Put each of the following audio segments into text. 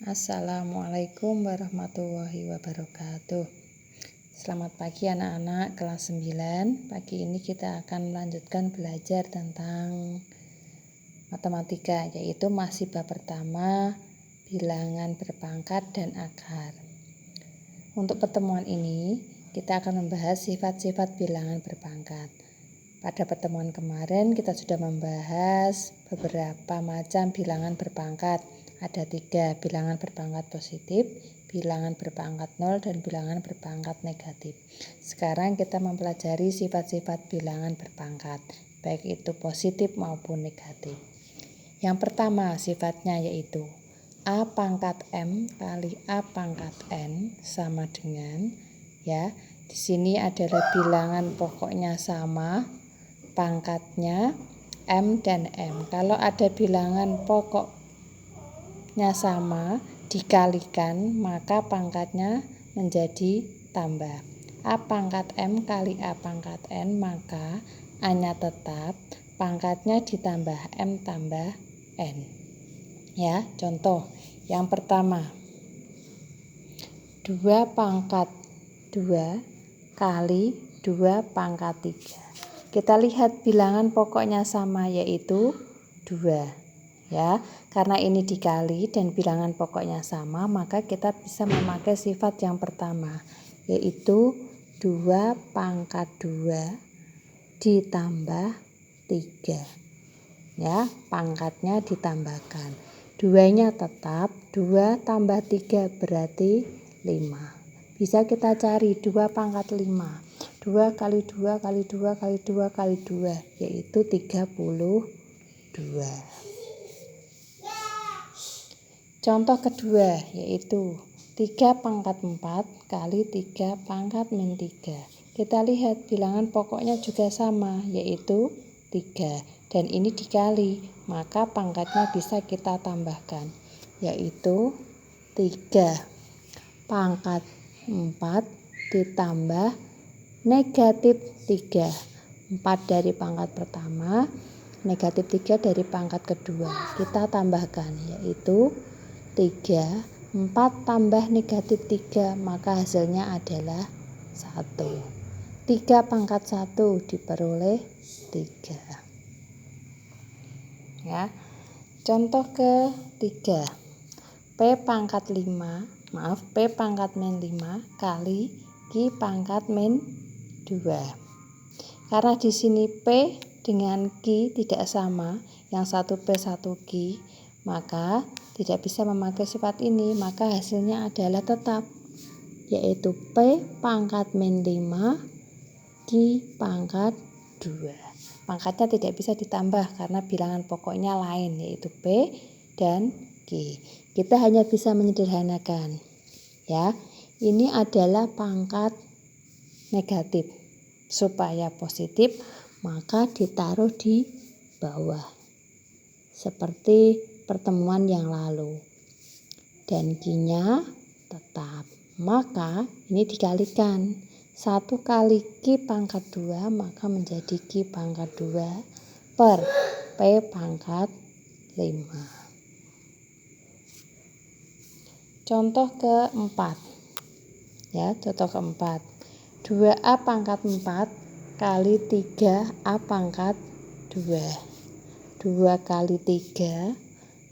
Assalamualaikum warahmatullahi wabarakatuh. Selamat pagi anak-anak kelas 9. Pagi ini kita akan melanjutkan belajar tentang matematika, yaitu masih bab pertama, bilangan berpangkat dan akar. Untuk pertemuan ini kita akan membahas sifat-sifat bilangan berpangkat. Pada pertemuan kemarin kita sudah membahas beberapa macam bilangan berpangkat. Ada 3, bilangan berpangkat positif, bilangan berpangkat 0, dan bilangan berpangkat negatif. Sekarang kita mempelajari sifat-sifat bilangan berpangkat, baik itu positif maupun negatif. Yang pertama sifatnya yaitu A pangkat M kali A pangkat N sama dengan, di sini adalah bilangan pokoknya sama, pangkatnya M dan M. Kalau ada bilangan pokoknya sama dikalikan, maka pangkatnya menjadi tambah. A pangkat M kali A pangkat N, maka A-nya tetap, pangkatnya ditambah M tambah N. Contoh yang pertama, 2 pangkat 2 kali 2 pangkat 3. Kita lihat bilangan pokoknya sama, yaitu 2. Karena ini dikali dan bilangan pokoknya sama, maka kita bisa memakai sifat yang pertama, yaitu 2 pangkat 2 ditambah 3. Pangkatnya ditambahkan. 2-nya tetap, 2 tambah 3 berarti 5. Bisa kita cari 2 pangkat 5. 2 kali 2 kali 2 kali 2 kali 2, yaitu 32. Contoh kedua yaitu 3 pangkat 4 kali 3 pangkat min 3. Kita lihat bilangan pokoknya juga sama, yaitu 3. Dan ini dikali, maka pangkatnya bisa kita tambahkan, yaitu 3 pangkat 4 ditambah negatif 3. 4 dari pangkat pertama, negatif 3 dari pangkat kedua. Kita tambahkan, yaitu 3. 4 tambah negatif 3, maka hasilnya adalah 1. 3 pangkat 1 diperoleh 3. Contoh ketiga, P pangkat min 5 kali Q pangkat min 2. Karena di sini P dengan Q tidak sama, yang satu P satu Q, maka tidak bisa memakai sifat ini, maka hasilnya adalah tetap, yaitu P pangkat min 5 Q pangkat 2. Pangkatnya tidak bisa ditambah karena bilangan pokoknya lain, yaitu P dan Q. Kita hanya bisa menyederhanakan. Ini adalah pangkat negatif. Supaya positif, maka ditaruh di bawah, seperti pertemuan yang lalu. Dan Q-nya tetap, maka ini dikalikan. 1 kali Q pangkat 2, maka menjadi Q pangkat 2 per P pangkat 5. Contoh keempat. Contoh keempat. 2A pangkat 4 kali 3A pangkat 2. 2 kali 3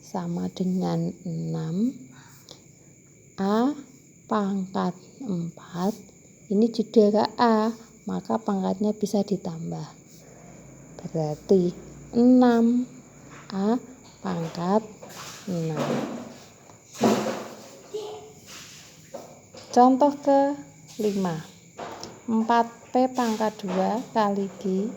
sama dengan 6. A pangkat 4, ini juga A, maka pangkatnya bisa ditambah. Berarti 6A pangkat 6. Contoh ke-5. 4P pangkat 2 kali Q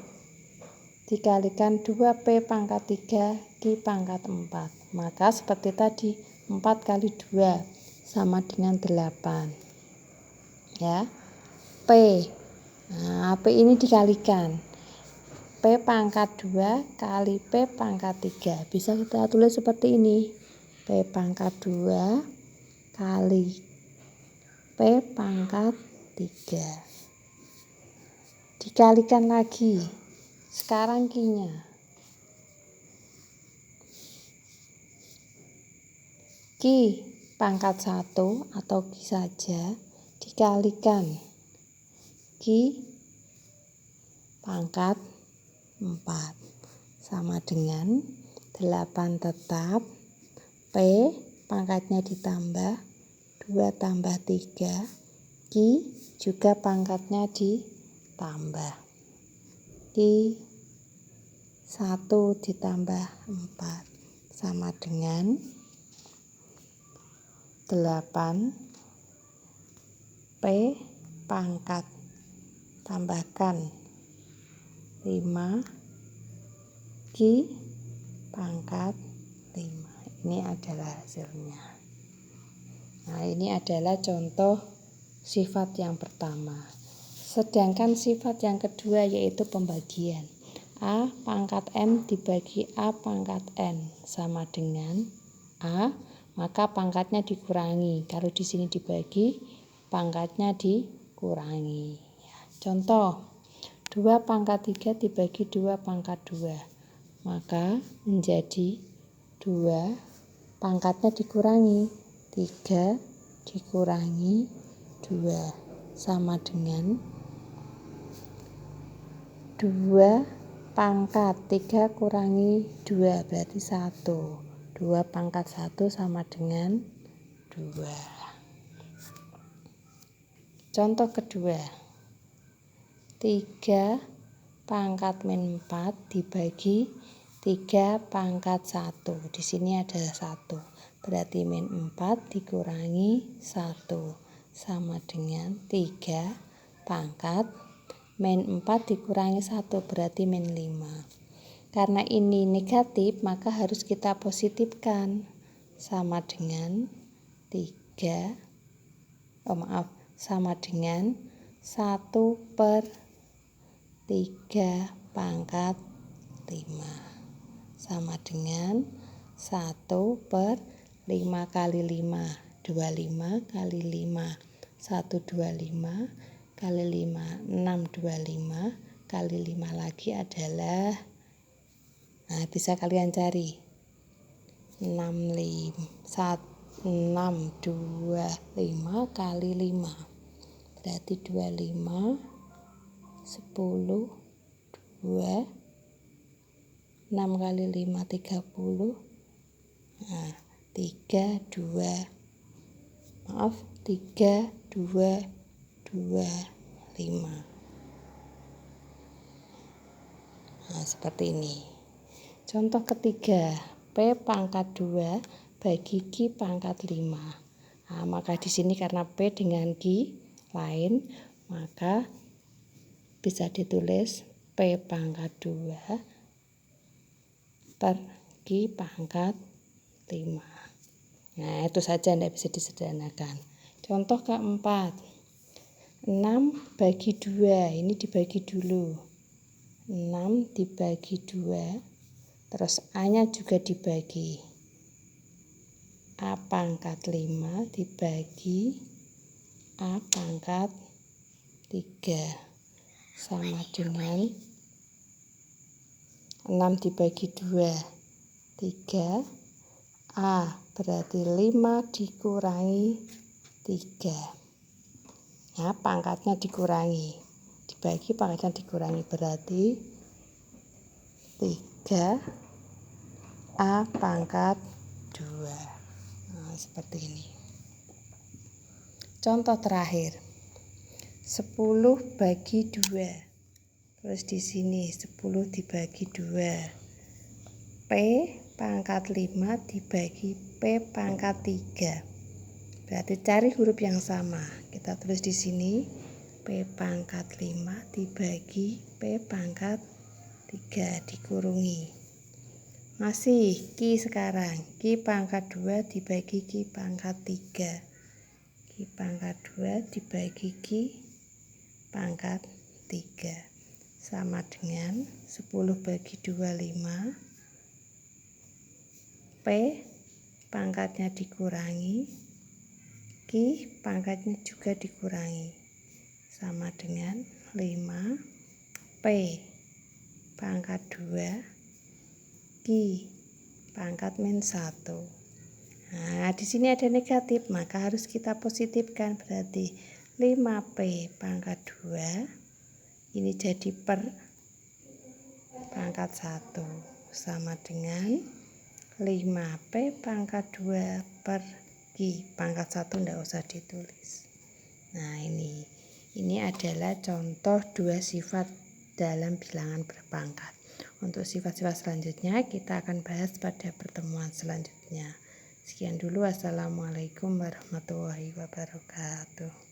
dikalikan 2P pangkat 3 Q pangkat 4. Maka seperti tadi, 4 kali 2 sama dengan 8. P. P ini dikalikan. P pangkat 2 kali P pangkat 3. Bisa kita tulis seperti ini. P pangkat 2 kali P pangkat 3. Dikalikan lagi. Sekarang Q-nya. Q pangkat 1 atau Q saja dikalikan Q pangkat 4 sama dengan 8 tetap P pangkatnya ditambah 2 tambah 3 Q juga pangkatnya ditambah Q 1 ditambah 4 sama dengan 8 P pangkat tambahkan 5 Q pangkat 5. Ini adalah hasilnya. Nah, ini adalah contoh sifat yang pertama. Sedangkan sifat yang kedua yaitu pembagian. A pangkat M dibagi A pangkat N sama dengan A, maka pangkatnya dikurangi. Kalau di sini dibagi, pangkatnya dikurangi. Contoh, 2 pangkat 3 dibagi 2 pangkat 2. Maka menjadi 2, pangkatnya dikurangi. 3 dikurangi 2 sama dengan 2 pangkat 3 kurangi 2 berarti 1. 2 pangkat 1 sama dengan 2. Contoh kedua, 3 pangkat min 4 dibagi 3 pangkat 1. Di sini ada 1. Berarti min 4 dikurangi 1 sama dengan 3 pangkat min 4 dikurangi 1 berarti min 5. Karena ini negatif, maka harus kita positifkan. Sama dengan 3, sama dengan 1/3 pangkat 5. Sama dengan 1/5 kali 5. 25 kali 5. 125 kali 5. 625 kali 5 lagi adalah, nah, bisa kalian cari 625 kali 5 berarti 25 10 2 6 kali 5 30. Nah, 3 2 5. Nah, seperti ini. Contoh ketiga, P pangkat 2 bagi Q pangkat 5. Nah, maka di sini karena P dengan Q lain, maka bisa ditulis P pangkat 2 per Q pangkat 5. Nah, itu saja, tidak bisa disederhanakan. Contoh keempat, 6 bagi 2, ini dibagi dulu. 6 dibagi 2, terus A-nya juga dibagi. A pangkat 5 dibagi A pangkat 3 sama dengan 6 dibagi 2, 3. A berarti 5 dikurangi 3. Nah, pangkatnya dikurangi. Dibagi pangkatnya dikurangi berarti 3 A pangkat 2. Nah, seperti ini. Contoh terakhir, 10 bagi 2. Terus di sini 10 dibagi 2. P pangkat 5 dibagi P pangkat 3. Berarti cari huruf yang sama. Kita tulis di sini P pangkat 5 dibagi P pangkat 3 dikurungi. Masih Q sekarang. Q pangkat 2 dibagi Q pangkat 3. Q pangkat 2 dibagi Q pangkat 3. Sama dengan 10 bagi 2, 5. P pangkatnya dikurangi. Q pangkatnya juga dikurangi. Sama dengan 5 P pangkat 2 Q pangkat min 1. Nah, di sini ada negatif, maka harus kita positifkan. Berarti 5P pangkat 2 ini jadi per pangkat 1 sama dengan 5P pangkat 2 per Q. Pangkat 1 tidak usah ditulis. Nah, ini adalah contoh 2 sifat dalam bilangan berpangkat. Untuk sifat-sifat selanjutnya kita akan bahas pada pertemuan selanjutnya. Sekian dulu. Wassalamualaikum warahmatullahi wabarakatuh.